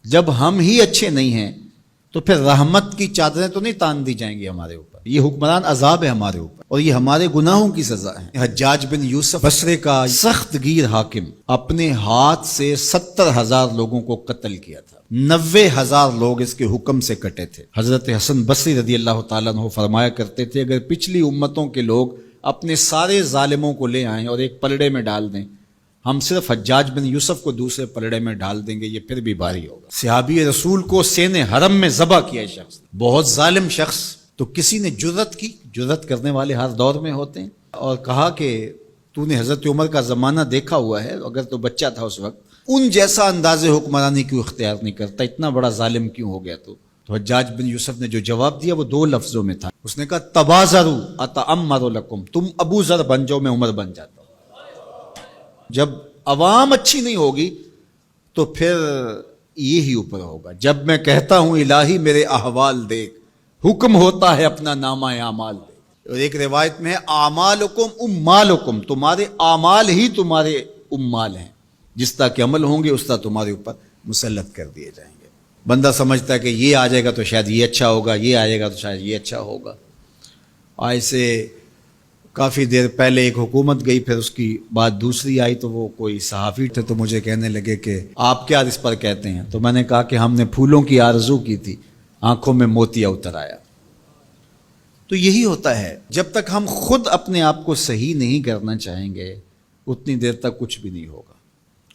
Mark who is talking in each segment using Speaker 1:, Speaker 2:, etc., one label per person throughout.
Speaker 1: جب ہم ہی اچھے نہیں ہیں تو پھر رحمت کی چادریں تو نہیں تان دی جائیں گی ہمارے اوپر. یہ حکمران عذاب ہے ہمارے اوپر اور یہ ہمارے گناہوں کی سزا ہے. حجاج بن یوسف بصرے کا سخت گیر حاکم اپنے ہاتھ سے 70,000 لوگوں کو قتل کیا تھا. 90,000 لوگ اس کے حکم سے کٹے تھے. حضرت حسن بصری رضی اللہ تعالیٰ عنہ فرمایا کرتے تھے اگر پچھلی امتوں کے لوگ اپنے سارے ظالموں کو لے آئیں اور ایک پلڑے میں ڈال دیں، ہم صرف حجاج بن یوسف کو دوسرے پلڑے میں ڈال دیں گے، یہ پھر بھی بھاری ہوگا. صحابی رسول کو سین حرم میں ذبح کیا شخص، بہت ظالم شخص. تو کسی نے جرت کی، جرت کرنے والے ہر دور میں ہوتے ہیں، اور کہا کہ تو نے حضرت عمر کا زمانہ دیکھا ہوا ہے، اگر تو بچہ تھا اس وقت، ان جیسا انداز حکمرانی کیوں اختیار نہیں کرتا، اتنا بڑا ظالم کیوں ہو گیا تو حجاج بن یوسف نے جو جواب دیا وہ 2 لفظوں میں تھا. اس نے کہا تبازروا اتعمر لکم، تم ابو ذر بن جاؤ میں عمر بن جاتا ہوں. جب عوام اچھی نہیں ہوگی تو پھر یہی اوپر ہوگا. جب میں کہتا ہوں الہی میرے احوال دیکھ، حکم ہوتا ہے اپنا نامہ اعمال دیکھ. اور ایک روایت میں ہے اعمالکم امالکم، تمہارے اعمال ہی تمہارے امال ہیں، جس طرح کے عمل ہوں گے اس طرح تمہارے اوپر مسلط کر دیے جائیں گے. بندہ سمجھتا ہے کہ یہ آ جائے گا تو شاید یہ اچھا ہوگا، یہ آئے گا تو شاید یہ اچھا ہوگا. ایسے کافی دیر پہلے ایک حکومت گئی، پھر اس کی بعد دوسری آئی، تو وہ کوئی صحافی تھے تو مجھے کہنے لگے کہ آپ کیا اس پر کہتے ہیں؟ تو میں نے کہا کہ ہم نے پھولوں کی آرزو کی تھی، آنکھوں میں موتیا اتر آیا. تو یہی ہوتا ہے، جب تک ہم خود اپنے آپ کو صحیح نہیں کرنا چاہیں گے اتنی دیر تک کچھ بھی نہیں ہوگا.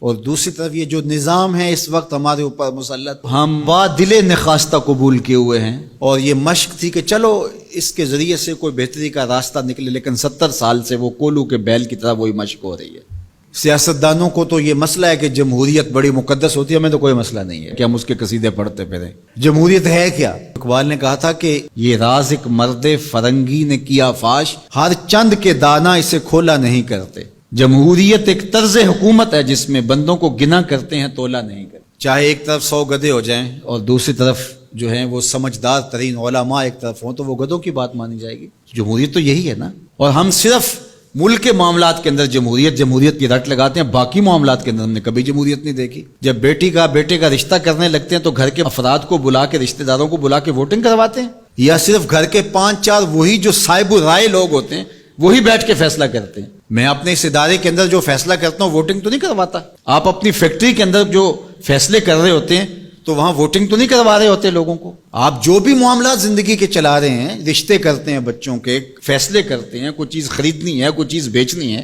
Speaker 1: اور دوسری طرف یہ جو نظام ہے اس وقت ہمارے اوپر مسلط، ہم با دل نخواستہ قبول کیے ہوئے ہیں، اور یہ مشق تھی کہ چلو اس کے ذریعے سے کوئی بہتری کا راستہ نکلے، لیکن 70 سال سے وہ کولو کے بیل کی طرح وہی مشق ہو رہی ہے. سیاستدانوں کو تو یہ مسئلہ ہے کہ جمہوریت بڑی مقدس ہوتی ہے، ہمیں تو کوئی مسئلہ نہیں ہے کہ ہم اس کے قصیدے پڑھتے پھریں. جمہوریت ہے کیا؟ اقبال نے کہا تھا کہ یہ راز ایک مرد فرنگی نے کیا فاش، ہر چند کے دانا اسے کھولا نہیں کرتے. جمہوریت ایک طرز حکومت ہے جس میں بندوں کو گنا کرتے ہیں، تولا نہیں کرتے. چاہے ایک طرف 100 گدھے ہو جائیں اور دوسری طرف جو ہیں وہ سمجھدار ترین علماء ایک طرف ہوں، تو وہ گدھوں کی بات مانی جائے گی. جمہوریت تو یہی ہے نا. اور ہم صرف ملک کے معاملات کے اندر جمہوریت کی رٹ لگاتے ہیں، باقی معاملات کے اندر ہم نے کبھی جمہوریت نہیں دیکھی. جب بیٹے کا رشتہ کرنے لگتے ہیں تو گھر کے افراد کو بلا کے، رشتہ داروں کو بلا کے ووٹنگ کرواتے ہیں، یا صرف گھر کے 5-4 وہی جو صاحب رائے لوگ ہوتے ہیں وہی بیٹھ کے فیصلہ کرتے ہیں. میں اپنے اس ادارے کے اندر جو فیصلہ کرتا ہوں ووٹنگ تو نہیں کرواتا. آپ اپنی فیکٹری کے اندر جو فیصلے کر رہے ہوتے ہیں تو وہاں ووٹنگ تو نہیں کروا رہے ہوتے لوگوں کو. آپ جو بھی معاملات زندگی کے چلا رہے ہیں، رشتے کرتے ہیں بچوں کے، فیصلے کرتے ہیں، کوئی چیز خریدنی ہے، کوئی چیز بیچنی ہے،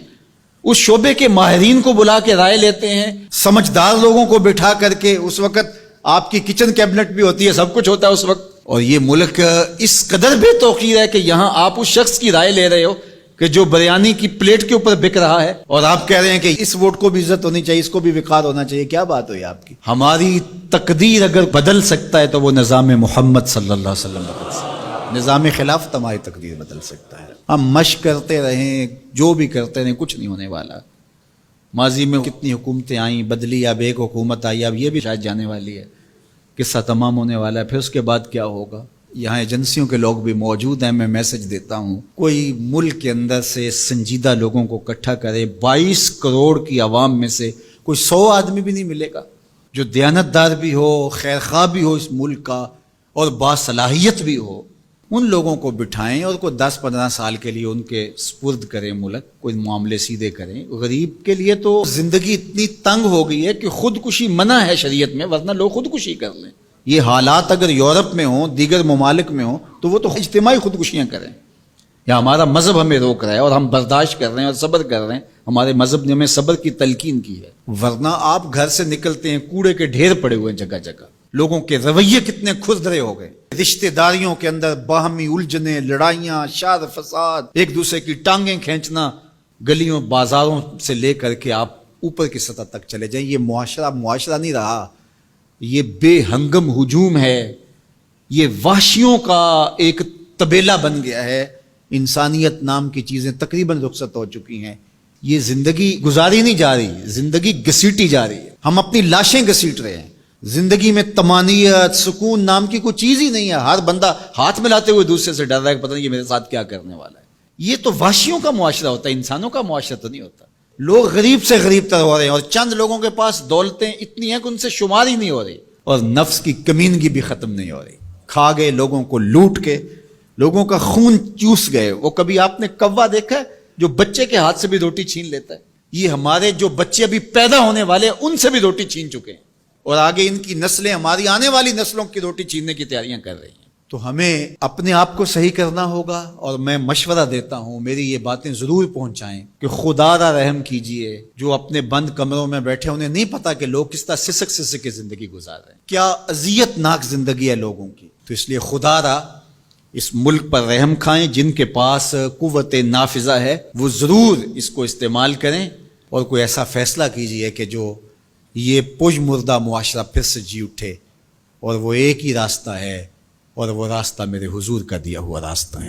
Speaker 1: اس شعبے کے ماہرین کو بلا کے رائے لیتے ہیں، سمجھدار لوگوں کو بٹھا کر کے. اس وقت آپ کی کچن کیبنٹ بھی ہوتی ہے، سب کچھ ہوتا ہے اس وقت. اور یہ ملک اس قدر بے توقیر ہے کہ یہاں آپ اس شخص کی رائے لے رہے ہو کہ جو بریانی کی پلیٹ کے اوپر بک رہا ہے، اور آپ کہہ رہے ہیں کہ اس ووٹ کو بھی عزت ہونی چاہیے، اس کو بھی وقار ہونا چاہیے. کیا بات ہوئی آپ کی؟ ہماری تقدیر اگر بدل سکتا ہے تو وہ نظام محمد صلی اللہ علیہ وسلم بدل سکتا ہے. نظام خلافت ہماری تقدیر بدل سکتا ہے. ہم مشق کرتے رہیں، جو بھی کرتے رہیں، کچھ نہیں ہونے والا. ماضی میں کتنی حکومتیں آئیں، بدلی، اب ایک حکومت آئی، اب یہ بھی شاید جانے والی ہے، قصہ تمام ہونے والا ہے. پھر اس کے بعد کیا ہوگا؟ یہاں ایجنسیوں کے لوگ بھی موجود ہیں، میں میسج دیتا ہوں، کوئی ملک کے اندر سے سنجیدہ لوگوں کو اکٹھا کرے. 22 کروڑ کی عوام میں سے کوئی 100 آدمی بھی نہیں ملے گا جو دیانتدار بھی ہو، خیر خواہ بھی ہو اس ملک کا، اور باصلاحیت بھی ہو. ان لوگوں کو بٹھائیں اور کوئی 10-15 سال کے لیے ان کے سپرد کریں ملک، کوئی معاملے سیدھے کریں. غریب کے لیے تو زندگی اتنی تنگ ہو گئی ہے کہ خودکشی منع ہے شریعت میں، ورنہ لوگ خودکشی کر لیں. یہ حالات اگر یورپ میں ہوں، دیگر ممالک میں ہوں، تو وہ تو اجتماعی خودکشیاں کریں. یا ہمارا مذہب ہمیں روک رہا ہے اور ہم برداشت کر رہے ہیں اور صبر کر رہے ہیں. ہمارے مذہب نے ہمیں صبر کی تلقین کی ہے. ورنہ آپ گھر سے نکلتے ہیں، کوڑے کے ڈھیر پڑے ہوئے ہیں جگہ جگہ. لوگوں کے رویے کتنے کھردرے ہو گئے. رشتہ داریوں کے اندر باہمی الجھنیں، لڑائیاں، شر فساد، ایک دوسرے کی ٹانگیں کھینچنا. گلیوں بازاروں سے لے کر کے آپ اوپر کی سطح تک چلے جائیں، یہ معاشرہ نہیں رہا. یہ بے ہنگم ہجوم ہے، یہ وحشیوں کا ایک طبیلہ بن گیا ہے. انسانیت نام کی چیزیں تقریباً رخصت ہو چکی ہیں. یہ زندگی گزاری نہیں جا رہی، زندگی گھسیٹی جا رہی ہے. ہم اپنی لاشیں گھسیٹ رہے ہیں. زندگی میں طمانینت، سکون نام کی کوئی چیز ہی نہیں ہے. ہر بندہ ہاتھ ملاتے ہوئے دوسرے سے ڈر رہا ہے کہ پتہ نہیں یہ میرے ساتھ کیا کرنے والا ہے. یہ تو وحشیوں کا معاشرہ ہوتا ہے، انسانوں کا معاشرہ تو نہیں ہوتا. لوگ غریب سے غریب تر ہو رہے ہیں، اور چند لوگوں کے پاس دولتیں اتنی ہیں کہ ان سے شمار ہی نہیں ہو رہی. اور نفس کی کمینگی بھی ختم نہیں ہو رہی. کھا گئے لوگوں کو لوٹ کے, لوگوں کا خون چوس گئے. وہ کبھی آپ نے کوا دیکھا ہے جو بچے کے ہاتھ سے بھی روٹی چھین لیتا ہے؟ یہ ہمارے جو بچے ابھی پیدا ہونے والے ان سے بھی روٹی چھین چکے ہیں, اور آگے ان کی نسلیں ہماری آنے والی نسلوں کی روٹی چھیننے کی تیاریاں کر رہی ہیں. تو ہمیں اپنے آپ کو صحیح کرنا ہوگا, اور میں مشورہ دیتا ہوں میری یہ باتیں ضرور پہنچائیں کہ خدا را رحم کیجئے. جو اپنے بند کمروں میں بیٹھے انہیں نہیں پتا کہ لوگ کس طرح سسک سسک کی زندگی گزار رہے ہیں, کیا اذیت ناک زندگی ہے لوگوں کی. تو اس لیے خدا را اس ملک پر رحم کھائیں. جن کے پاس قوت نافذہ ہے وہ ضرور اس کو استعمال کریں, اور کوئی ایسا فیصلہ کیجئے کہ جو یہ پج مردہ معاشرہ پھر سے جی اٹھے, اور وہ ایک ہی راستہ ہے, اور وہ راستہ میرے حضور کا دیا ہوا راستہ ہے.